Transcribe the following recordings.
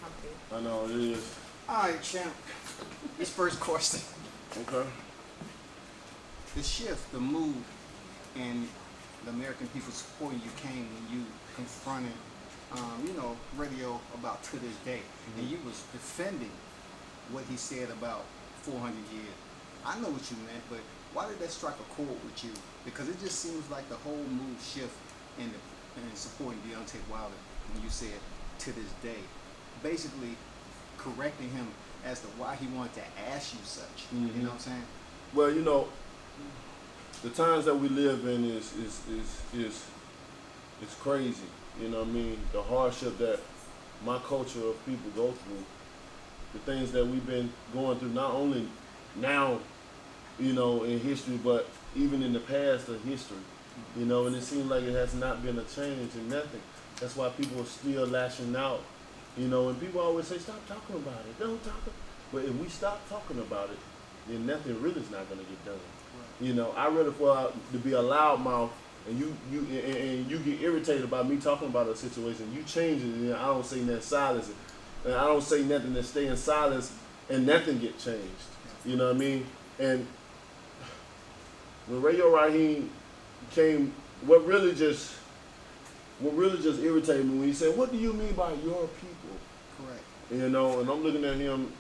something. I know it is. All right, champ. This first question. Okay. The shift, the move, and the American people supporting you came when you confronted, radio about To This Day. Mm-hmm. And you was defending what he said about 400 years. I know what you meant, but why did that strike a chord with you? Because it just seems like the whole move shift in supporting Deontay Wilder when you said To This Day. Basically correcting him as to why he wanted to ask you such. Mm-hmm. You know what I'm saying? Well, the times that we live in is crazy. You know what I mean? The hardship that my culture of people go through, the things that we've been going through, not only now, in history, but even in the past of history. And it seems like it has not been a change in nothing. That's why people are still lashing out. And people always say, stop talking about it. Don't talk. But if we stop talking about it, then nothing really is not going to get done. Right. I'd rather for to be a loudmouth and you get irritated about me talking about a situation. You change it, and I don't say nothing, silence it. And I don't say nothing that stay in silence, and nothing get changed. You know what I mean? And when Raheem came, what really just irritated me when he said, "What do you mean by your people?" Correct. And I'm looking at him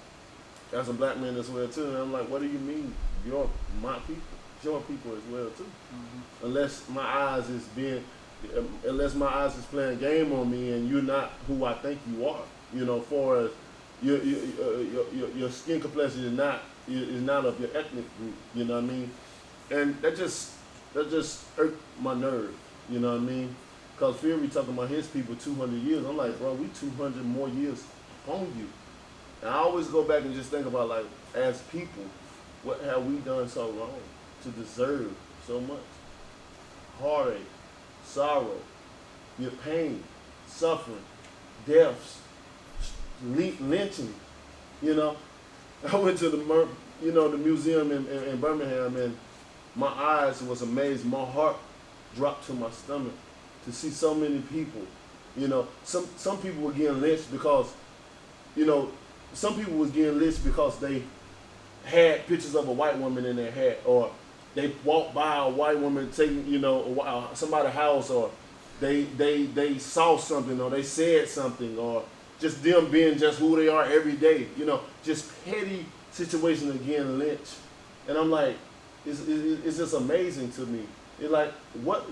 as a black man as well too, and I'm like, "What do you mean, my people? Your people as well too?" Mm-hmm. Unless my eyes is playing game on me, and you're not who I think you are. Far as your skin complexion is not of your ethnic group. You know what I mean? And that just irked my nerve. You know what I mean? Because Fury talking about his people 200 years. I'm like, bro, we 200 more years on you. And I always go back and just think about, like, as people, what have we done so wrong to deserve so much? Heartache, sorrow, your pain, suffering, deaths, lynching. I went to the museum in Birmingham, and my eyes was amazed. My heart dropped to my stomach to see so many people. Some people were getting lynched because, some people was getting lynched because they had pictures of a white woman in their hat, or they walked by a white woman taking, somebody's house, or they saw something, or they said something, or just them being just who they are every day. Just petty situations of getting lynched. And I'm like, it's just amazing to me. It's like, what?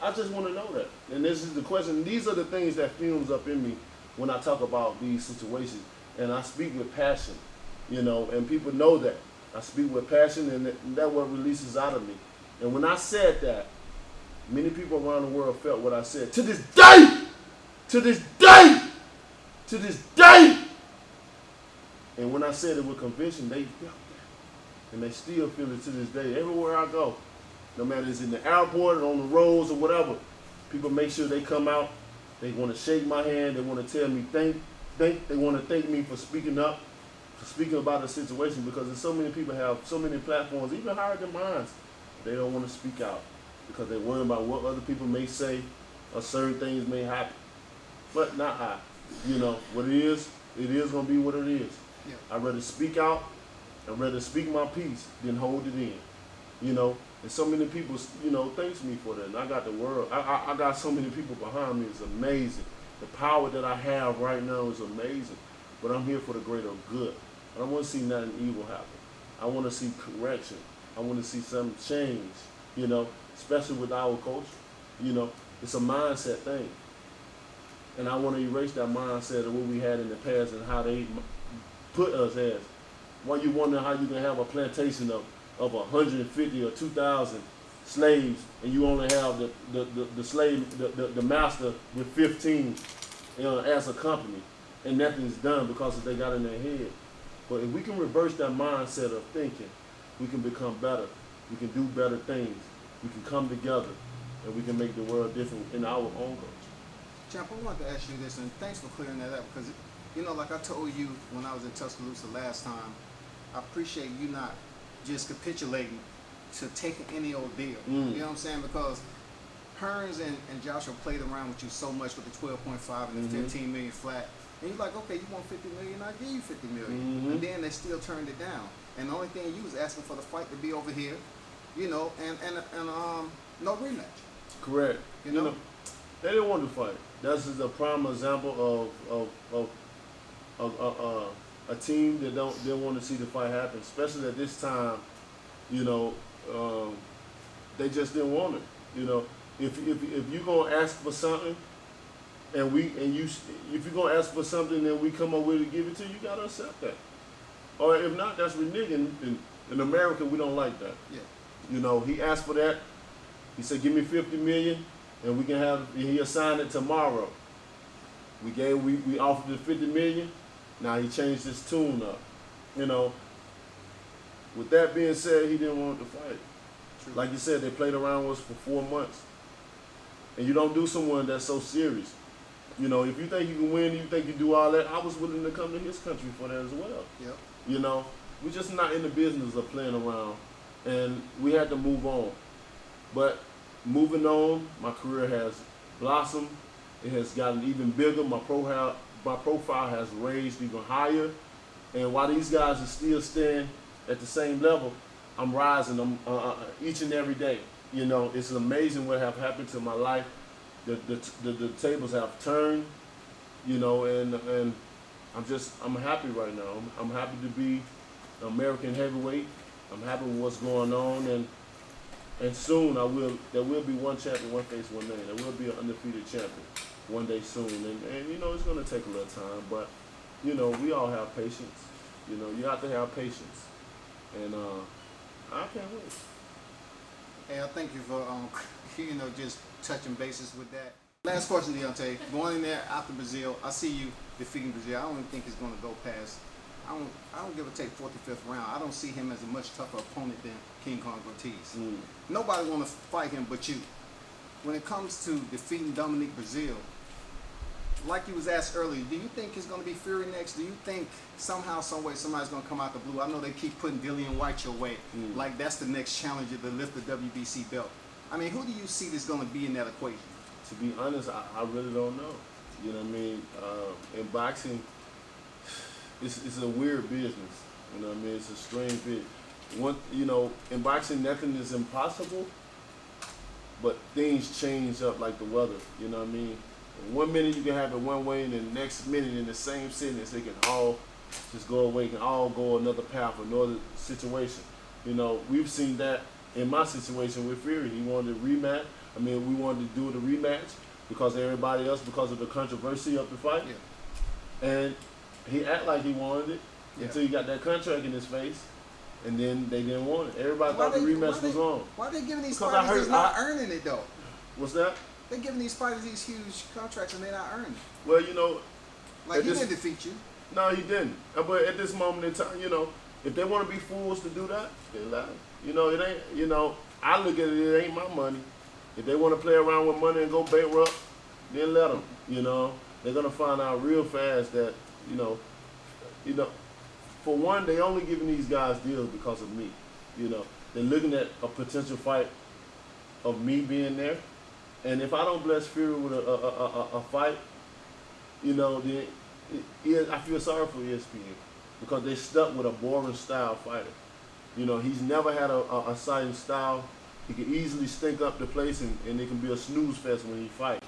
I just want to know that. And this is the question. These are the things that fumes up in me when I talk about these situations. And I speak with passion, and people know that. I speak with passion, and that's what releases out of me. And when I said that, many people around the world felt what I said. To this day! To this day! To this day! And when I said it with conviction, they felt that. And they still feel it to this day. Everywhere I go, no matter it's in the airport or on the roads or whatever, people make sure they come out. They want to shake my hand. They want to tell me they want to thank me for speaking up, for speaking about the situation, because there's so many people have so many platforms, even higher than mine. They don't want to speak out because they're worried about what other people may say or certain things may happen. But not I. What it is going to be what it is. Yeah. I'd rather speak out, I'd rather speak my piece than hold it in. And so many people, thanks me for that. And I got the world. I got so many people behind me. It's amazing. The power that I have right now is amazing. But I'm here for the greater good. I don't want to see nothing evil happen. I want to see correction. I want to see some change, especially with our culture. It's a mindset thing. And I want to erase that mindset of what we had in the past and how they put us as. Why you wonder how you can have a plantation of 150 or 2,000 slaves, and you only have the slave, the master with 15 as a company, and nothing's done because they got in their head. But if we can reverse that mindset of thinking, we can become better. We can do better things. We can come together, and we can make the world different in our own culture. Champ, I wanted to ask you this, and thanks for clearing that up, because, like I told you when I was in Tuscaloosa last time, I appreciate you not just capitulating to taking any old deal. You know what I'm saying? Because Hearns and Joshua played around with you so much with the 12.5 and the 15 million flat. And you're like, okay, you want 50 million, I'll give you 50 million. Mm-hmm. And then they still turned it down. And the only thing you was asking for the fight to be over here, you know, and no rematch. Correct. You know? They didn't want to fight. This is a prime example of a team that didn't want to see the fight happen, especially at this time. You know, they just didn't want it. You know, if you're gonna ask for something, if you're gonna ask for something that we come up with to give it to you, you gotta accept that. Or if not, that's reneging. In America, we don't like that. Yeah. You know, he asked for that. He said, "Give me 50 million, and we can have." He assigned it tomorrow. We offered the 50 million. Now he changed his tune up. You know. With that being said, he didn't want to fight. True. Like you said, they played around with us for 4 months, and you don't do someone that's so serious. You know, if you think you can win, you think you do all that. I was willing to come to his country for that as well. Yep. You know, we're just not in the business of playing around, and we had to move on. But moving on, my career has blossomed. It has gotten even bigger. My profile has raised even higher. And while these guys are still staying at the same level, I'm rising each and every day. You know, it's amazing what have happened to my life. The tables have turned. You know, and I'm happy right now. I'm happy to be an American heavyweight. I'm happy with what's going on, and soon there will be one champion, one face, one name. There will be an undefeated champion one day soon, and you know it's gonna take a little time, but you know we all have patience. You know you have to have patience, and I can't wait. Hey, I thank you for you know, just touching bases with that. Last question, Deontay. Going in there after Breazeale, I see you defeating Breazeale. I don't even think he's going to go past. I don't give or take 4th or 5th round. I don't see him as a much tougher opponent than King Kong Ortiz. Nobody want to fight him but you. When it comes to defeating Dominic Breazeale, like you was asked earlier, do you think it's going to be Fury next? Do you think somehow, some way, somebody's going to come out the blue? I know they keep putting Dillian White your way, like that's the next challenger to lift the WBC belt. I mean, who do you see that's going to be in that equation? To be honest, I really don't know. You know what I mean? In boxing, it's a weird business. You know what I mean? It's a strange business. You know, in boxing, nothing is impossible, but things change up like the weather. You know what I mean? In 1 minute you can have it one way, and then the next minute in the same sentence, it can all just go away. It can all go another path, another situation. You know, we've seen that in my situation with Fury. He wanted a rematch. I mean, we wanted to do the rematch because everybody else, because of the controversy of the fight. Yeah. And he acted like he wanted it until he got that contract in his face, and then they didn't want it. Everybody thought the rematch was on. Why are they giving these Because fighters that's not earning it, though? What's that? They're giving these fighters these huge contracts and they're not earning it. Well, you know. Like, he didn't defeat you. No, he didn't. But at this moment in time, you know, if they want to be fools to do that, then let them. You know, it ain't, you know, I look at it, it ain't my money. If they want to play around with money and go bankrupt, then let them. You know, they're going to find out real fast that, you know, for one, they only giving these guys deals because of me. You know, they're looking at a potential fight of me being there. And if I don't bless Fury with a fight, you know, then I feel sorry for ESPN because they stuck with a boring style fighter. You know, he's never had a exciting style. He can easily stink up the place, and it can be a snooze fest when he fights.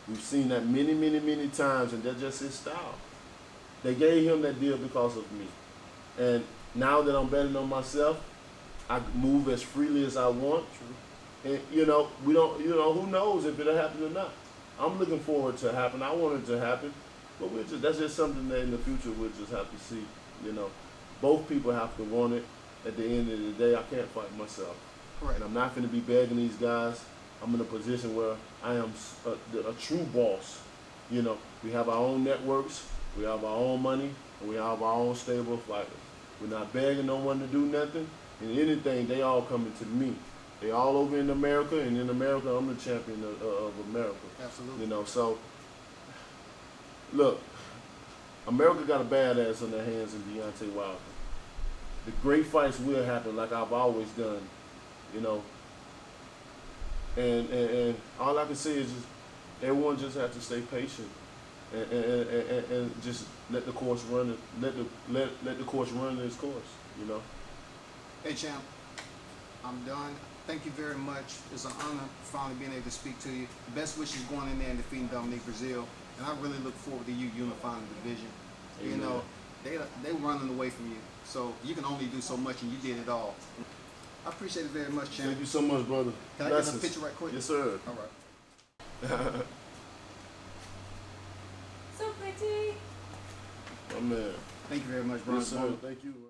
We've seen that many, many, many times, and that's just his style. They gave him that deal because of me. And now that I'm betting on myself, I move as freely as I want. And, you know, we don't, you know, who knows if it'll happen or not. I'm looking forward to it happen. I want it to happen. But that's just something that in the future we'll just have to see. You know, both people have to want it. At the end of the day, I can't fight myself. Correct. And I'm not going to be begging these guys. I'm in a position where I am a true boss. You know, we have our own networks, we have our own money, and we have our own stable of fighters. We're not begging no one to do nothing. And anything, they all coming to me. They all over in America, and in America, I'm the champion of America. Absolutely. You know, so, look, America got a badass on their hands in Deontay Wilder. The great fights will happen like I've always done, you know. And all I can say is just everyone just has to stay patient and just let the course run. Let the course run its course. You know. Hey, champ, I'm done. Thank you very much. It's an honor finally being able to speak to you. Best wishes going in there and defeating Dominic Breazeale, and I really look forward to you unifying the division. Amen. You know, they running away from you, so you can only do so much, and you did it all. I appreciate it very much, champ. Thank you so much, brother. Can I get a picture right quick? Yes, sir. All right. So pretty. My man. Thank you very much, Yes, sir. Bronzebomber. Thank you.